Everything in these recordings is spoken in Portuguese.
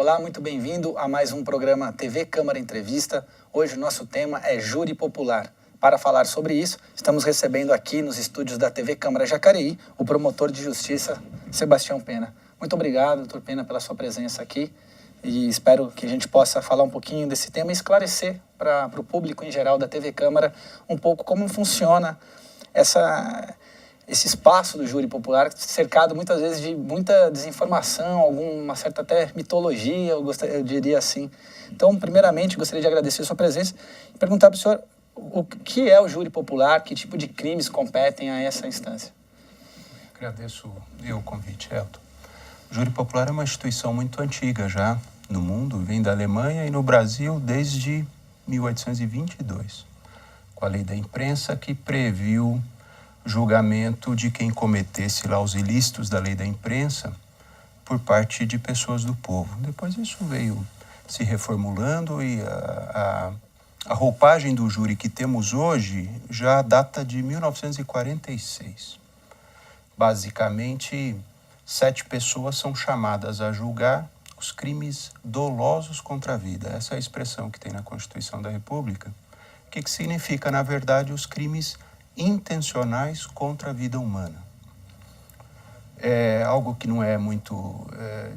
Olá, muito bem-vindo a mais um programa TV Câmara Entrevista. Hoje o nosso tema é Júri Popular. Para falar sobre isso, estamos recebendo aqui nos estúdios da TV Câmara Jacareí o promotor de justiça, Sebastião Pena. Muito obrigado, doutor Pena, pela sua presença aqui e espero que a gente possa falar um pouquinho desse tema e esclarecer para o público em geral da TV Câmara um pouco como funciona esse espaço do júri popular, cercado muitas vezes de muita desinformação, alguma certa até mitologia, eu diria assim. Então, primeiramente, gostaria de agradecer a sua presença e perguntar para o senhor o que é o júri popular, que tipo de crimes competem a essa instância. Agradeço o convite, Elton. O júri popular é uma instituição muito antiga já no mundo, vem da Alemanha e no Brasil desde 1822, com a lei da imprensa que previu julgamento de quem cometesse lá os ilícitos da lei da imprensa por parte de pessoas do povo. Depois isso veio se reformulando e a roupagem do júri que temos hoje já data de 1946. Basicamente, 7 pessoas são chamadas a julgar os crimes dolosos contra a vida. Essa é a expressão que tem na Constituição da República. O que significa, na verdade, os crimes intencionais contra a vida humana. É algo que não é muito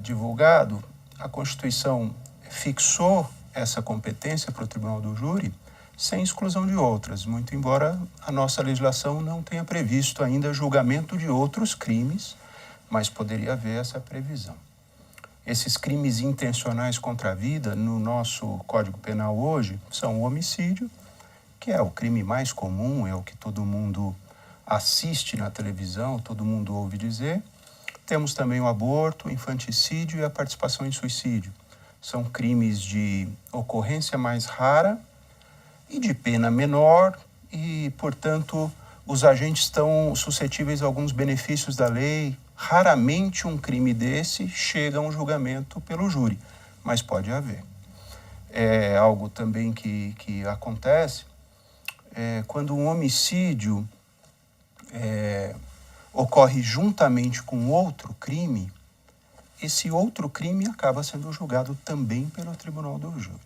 divulgado. A Constituição fixou essa competência para o Tribunal do Júri sem exclusão de outras, muito embora a nossa legislação não tenha previsto ainda julgamento de outros crimes, mas poderia haver essa previsão. Esses crimes intencionais contra a vida, no nosso Código Penal hoje, são o homicídio, que é o crime mais comum, é o que todo mundo assiste na televisão, todo mundo ouve dizer. Temos também o aborto, o infanticídio e a participação em suicídio. São crimes de ocorrência mais rara e de pena menor e, portanto, os agentes estão suscetíveis a alguns benefícios da lei. Raramente um crime desse chega a um julgamento pelo júri, mas pode haver. É algo também que acontece quando um homicídio ocorre juntamente com outro crime, esse outro crime acaba sendo julgado também pelo Tribunal do Júri.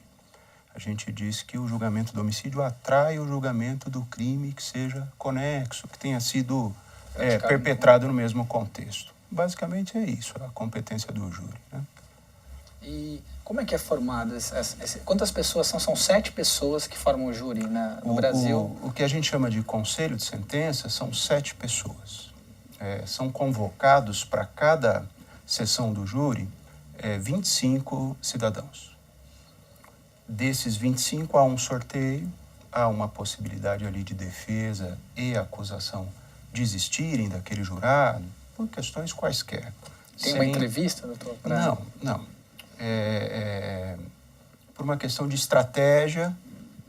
A gente diz que o julgamento do homicídio atrai o julgamento do crime que seja conexo, que tenha sido perpetrado no mesmo contexto. Basicamente é isso, a competência do júri, né? E como é que é formado? Quantas pessoas são? São 7 pessoas que formam o júri no Brasil? O que a gente chama de conselho de sentença são 7 pessoas. São convocados para cada sessão do júri 25 cidadãos. Desses 25 há um sorteio, há uma possibilidade ali de defesa e acusação desistirem daquele jurado por questões quaisquer. Tem uma entrevista, doutor? Não. Por uma questão de estratégia,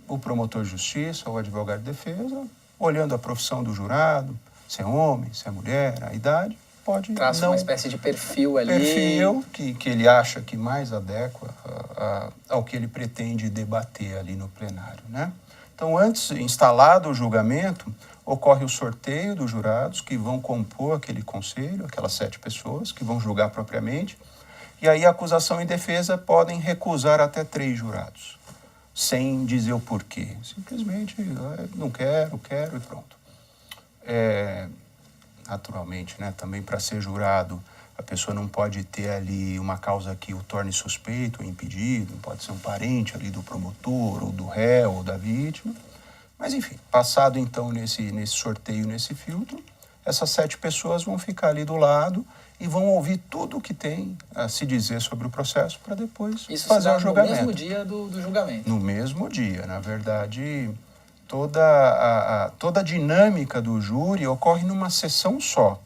o promotor de justiça ou o advogado de defesa, olhando a profissão do jurado, se é homem, se é mulher, a idade, pode traça uma espécie de perfil ali. Perfil que ele acha que mais adequa ao que ele pretende debater ali no plenário, né? Então, antes, instalado o julgamento, ocorre o sorteio dos jurados que vão compor aquele conselho, aquelas 7 pessoas que vão julgar propriamente. E aí a acusação e defesa podem recusar até 3 jurados, sem dizer o porquê. Simplesmente, não quero e pronto. Naturalmente, né, também para ser jurado, a pessoa não pode ter ali uma causa que o torne suspeito ou impedido, não pode ser um parente ali do promotor, ou do réu, ou da vítima. Mas, enfim, passado então nesse sorteio, nesse filtro, essas 7 pessoas vão ficar ali do lado e vão ouvir tudo o que tem a se dizer sobre o processo para depois fazer o julgamento. No mesmo dia do julgamento? No mesmo dia. Na verdade, toda a dinâmica do júri ocorre numa sessão só.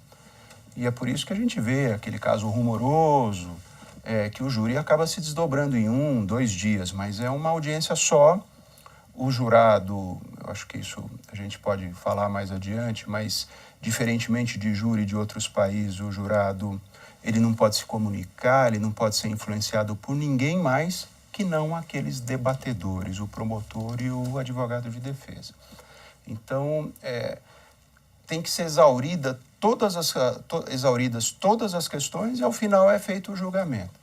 E é por isso que a gente vê aquele caso rumoroso, que o júri acaba se desdobrando em 1, 2 dias, mas é uma audiência só. O jurado, eu acho que isso a gente pode falar mais adiante, mas diferentemente de júri de outros países, o jurado ele não pode se comunicar, ele não pode ser influenciado por ninguém mais que não aqueles debatedores, o promotor e o advogado de defesa. Então, tem que ser exauridas todas as questões e ao final é feito o julgamento.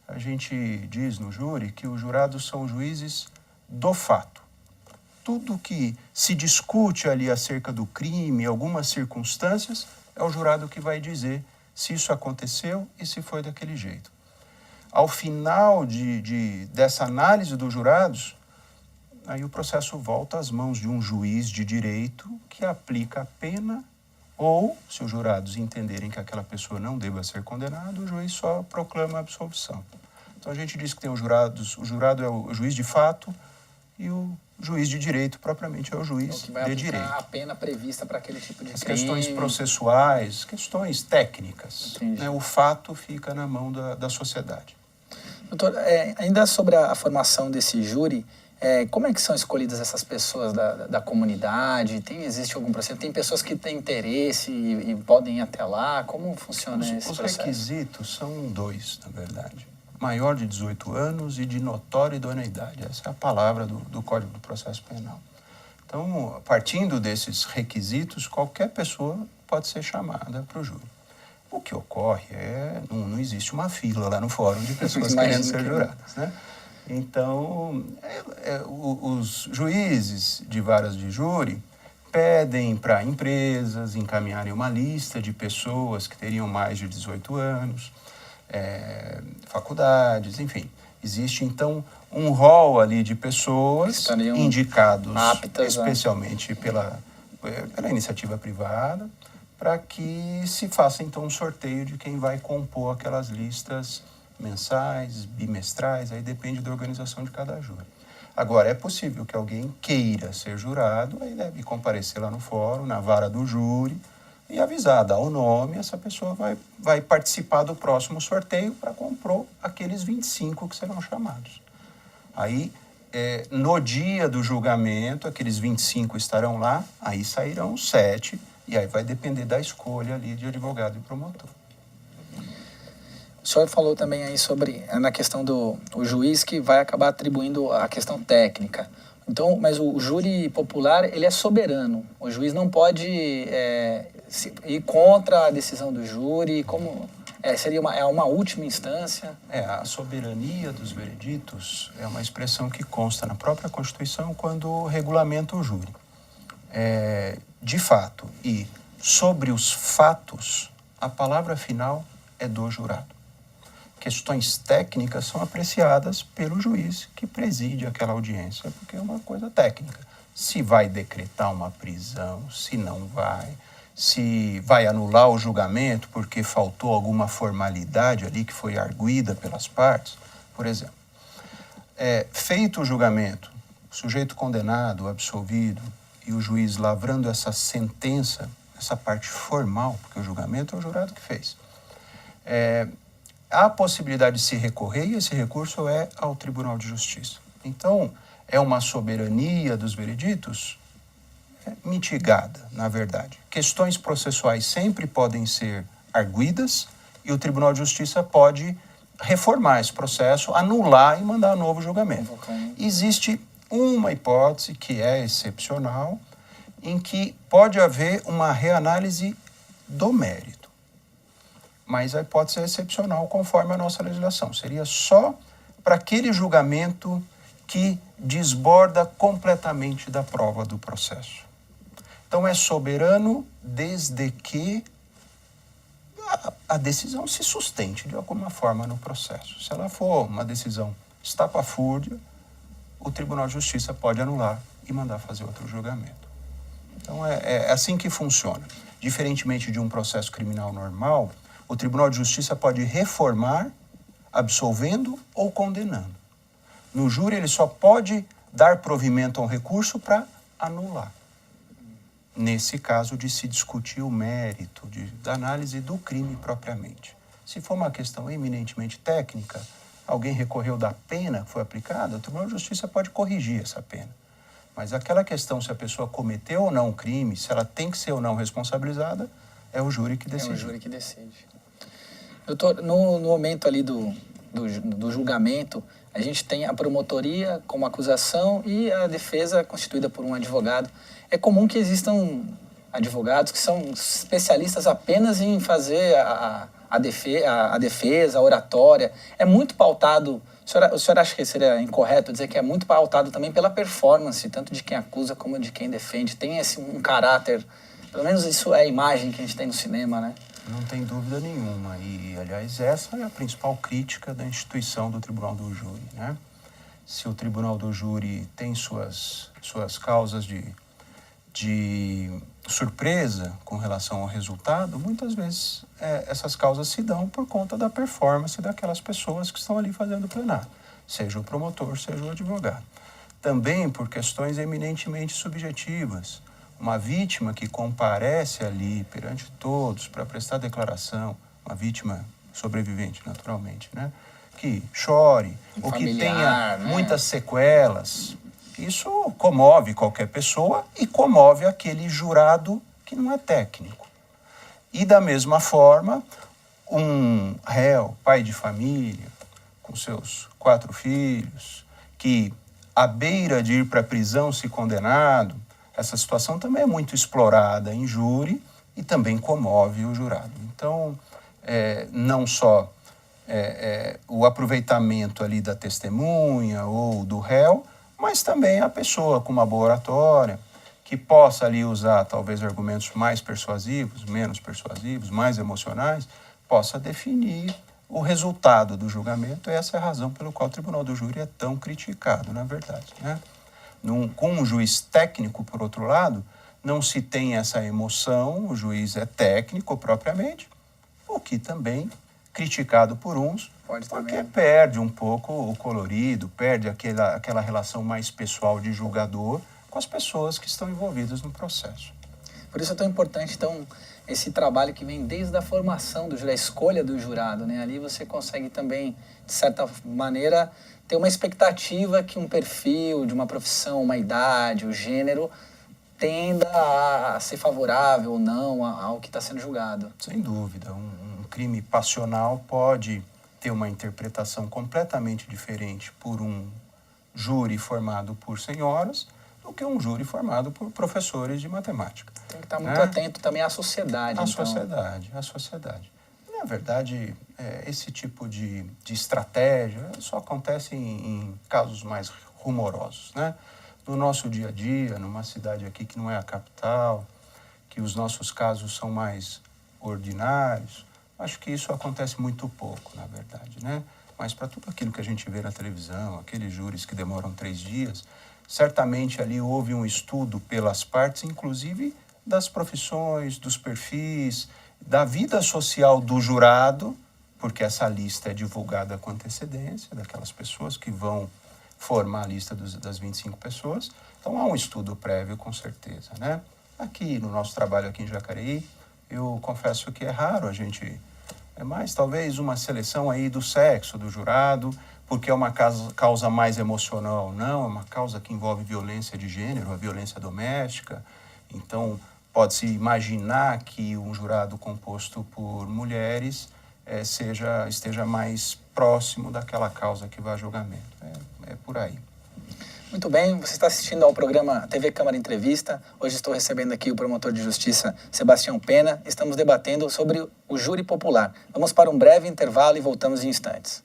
a gente diz no júri que os jurados são juízes do fato. Tudo que se discute ali acerca do crime, algumas circunstâncias, é o jurado que vai dizer se isso aconteceu e se foi daquele jeito. Ao final dessa análise dos jurados, aí o processo volta às mãos de um juiz de direito que aplica a pena, ou, se os jurados entenderem que aquela pessoa não deva ser condenada, o juiz só proclama a absolvição. Então a gente diz que tem o jurado é o juiz de fato e o juiz de direito propriamente é o juiz que vai de direito. aplicar a pena prevista para aquele tipo de As crime. questões processuais, questões técnicas, né, o fato fica na mão da sociedade. Doutor, ainda sobre a formação desse júri, como é que são escolhidas essas pessoas da comunidade? Existe algum processo? Tem pessoas que têm interesse e podem ir até lá? Como funciona esse processo? Os requisitos são 2, na verdade. Maior de 18 anos e de notória idoneidade. Essa é a palavra do Código do Processo Penal. Então, partindo desses requisitos, qualquer pessoa pode ser chamada para o júri. O que ocorre não existe uma fila lá no fórum de pessoas querendo ser juradas, né? Então, os juízes de varas de júri pedem para empresas encaminharem uma lista de pessoas que teriam mais de 18 anos, faculdades, enfim. Existe, então, um rol ali de pessoas indicados aptas, especialmente pela iniciativa privada, para que se faça, então, um sorteio de quem vai compor aquelas listas mensais, bimestrais, aí depende da organização de cada júri. Agora, é possível que alguém queira ser jurado, aí deve comparecer lá no fórum, na vara do júri, e avisar, dar o nome, essa pessoa vai participar do próximo sorteio para compor aqueles 25 que serão chamados. Aí, no dia do julgamento, aqueles 25 estarão lá, aí sairão 7, e aí vai depender da escolha ali de advogado e promotor. O senhor falou também aí sobre, na questão do juiz que vai acabar atribuindo a questão técnica. Então, mas o júri popular, ele é soberano. O juiz não pode ir contra a decisão do júri, seria uma última instância. A soberania dos vereditos é uma expressão que consta na própria Constituição quando regulamenta o júri. De fato, e sobre os fatos, a palavra final é do jurado. Questões técnicas são apreciadas pelo juiz que preside aquela audiência, porque é uma coisa técnica. Se vai decretar uma prisão, se não vai, se vai anular o julgamento porque faltou alguma formalidade ali que foi arguida pelas partes, por exemplo. Feito o julgamento, o sujeito condenado, absolvido, e o juiz lavrando essa sentença, essa parte formal, porque o julgamento é o jurado que fez, há a possibilidade de se recorrer e esse recurso é ao Tribunal de Justiça. Então, é uma soberania dos vereditos mitigada, na verdade. Questões processuais sempre podem ser arguidas e o Tribunal de Justiça pode reformar esse processo, anular e mandar novo julgamento. Existe uma hipótese que é excepcional, em que pode haver uma reanálise do mérito. Mas a hipótese é excepcional conforme a nossa legislação. Seria só para aquele julgamento que desborda completamente da prova do processo. Então é soberano desde que a decisão se sustente de alguma forma no processo. Se ela for uma decisão estapafúrdia, o Tribunal de Justiça pode anular e mandar fazer outro julgamento. Então é assim que funciona. Diferentemente de um processo criminal normal, o Tribunal de Justiça pode reformar, absolvendo ou condenando. No júri, ele só pode dar provimento a um recurso para anular. Nesse caso, de se discutir o mérito, da análise do crime propriamente. Se for uma questão eminentemente técnica, alguém recorreu da pena que foi aplicada, o Tribunal de Justiça pode corrigir essa pena. Mas aquela questão se a pessoa cometeu ou não o crime, se ela tem que ser ou não responsabilizada, é o júri que decide. É o júri que decide. Doutor, no momento ali do julgamento, a gente tem a promotoria como acusação e a defesa constituída por um advogado. É comum que existam advogados que são especialistas apenas em fazer a a defesa, a oratória. É muito pautado, o senhor acha que seria incorreto dizer que é muito pautado também pela performance, tanto de quem acusa como de quem defende? Tem um caráter, pelo menos isso é a imagem que a gente tem no cinema, né? Não tem dúvida nenhuma. E, aliás, essa é a principal crítica da instituição do Tribunal do Júri, né? Se o Tribunal do Júri tem suas causas de surpresa com relação ao resultado, muitas vezes essas causas se dão por conta da performance daquelas pessoas que estão ali fazendo o plenário, seja o promotor, seja o advogado. Também por questões eminentemente subjetivas. Uma vítima que comparece ali perante todos para prestar declaração, uma vítima sobrevivente, naturalmente, né? Que chore, ou que tenha muitas sequelas. Isso comove qualquer pessoa e comove aquele jurado que não é técnico. E da mesma forma, um réu, pai de família, com seus 4 filhos, que à beira de ir para a prisão se condenado, essa situação também é muito explorada em júri e também comove o jurado. Então, não só o aproveitamento ali da testemunha ou do réu, mas também a pessoa com uma boa oratória, que possa ali usar talvez argumentos mais persuasivos, menos persuasivos, mais emocionais, possa definir o resultado do julgamento. Essa é a razão pela qual o Tribunal do Júri é tão criticado, na verdade, né? Com um juiz técnico, por outro lado, não se tem essa emoção, o juiz é técnico propriamente, o que também, criticado por uns, porque perde um pouco o colorido, perde aquela relação mais pessoal de julgador com as pessoas que estão envolvidas no processo. Por isso é tão importante, então, esse trabalho que vem desde a formação do júri, a escolha do jurado, né? Ali você consegue também, de certa maneira, ter uma expectativa que um perfil de uma profissão, uma idade, o gênero, tenda a ser favorável ou não ao que está sendo julgado. Sem dúvida. Um crime passional pode ter uma interpretação completamente diferente por um júri formado por senhoras do que um júri formado por professores de matemática. Tem que estar muito atento também à sociedade. À sociedade. Na verdade, esse tipo de estratégia só acontece em casos mais rumorosos, né? No nosso dia a dia, numa cidade aqui que não é a capital, que os nossos casos são mais ordinários, acho que isso acontece muito pouco, na verdade, né? Mas para tudo aquilo que a gente vê na televisão, aqueles júris que demoram 3 dias, certamente ali houve um estudo pelas partes, inclusive das profissões, dos perfis, da vida social do jurado, porque essa lista é divulgada com antecedência, daquelas pessoas que vão formar a lista das 25 pessoas. Então, há um estudo prévio, com certeza, né? Aqui, no nosso trabalho aqui em Jacareí, eu confesso que é raro a gente... É mais, talvez, uma seleção aí do sexo do jurado, porque é uma causa mais emocional. Não, é uma causa que envolve violência de gênero, a violência doméstica. Então, pode-se imaginar que um jurado composto por mulheres esteja mais próximo daquela causa que vai a julgamento. É por aí. Muito bem, você está assistindo ao programa TV Câmara Entrevista. Hoje estou recebendo aqui o promotor de justiça Sebastião Pena. Estamos debatendo sobre o júri popular. Vamos para um breve intervalo e voltamos em instantes.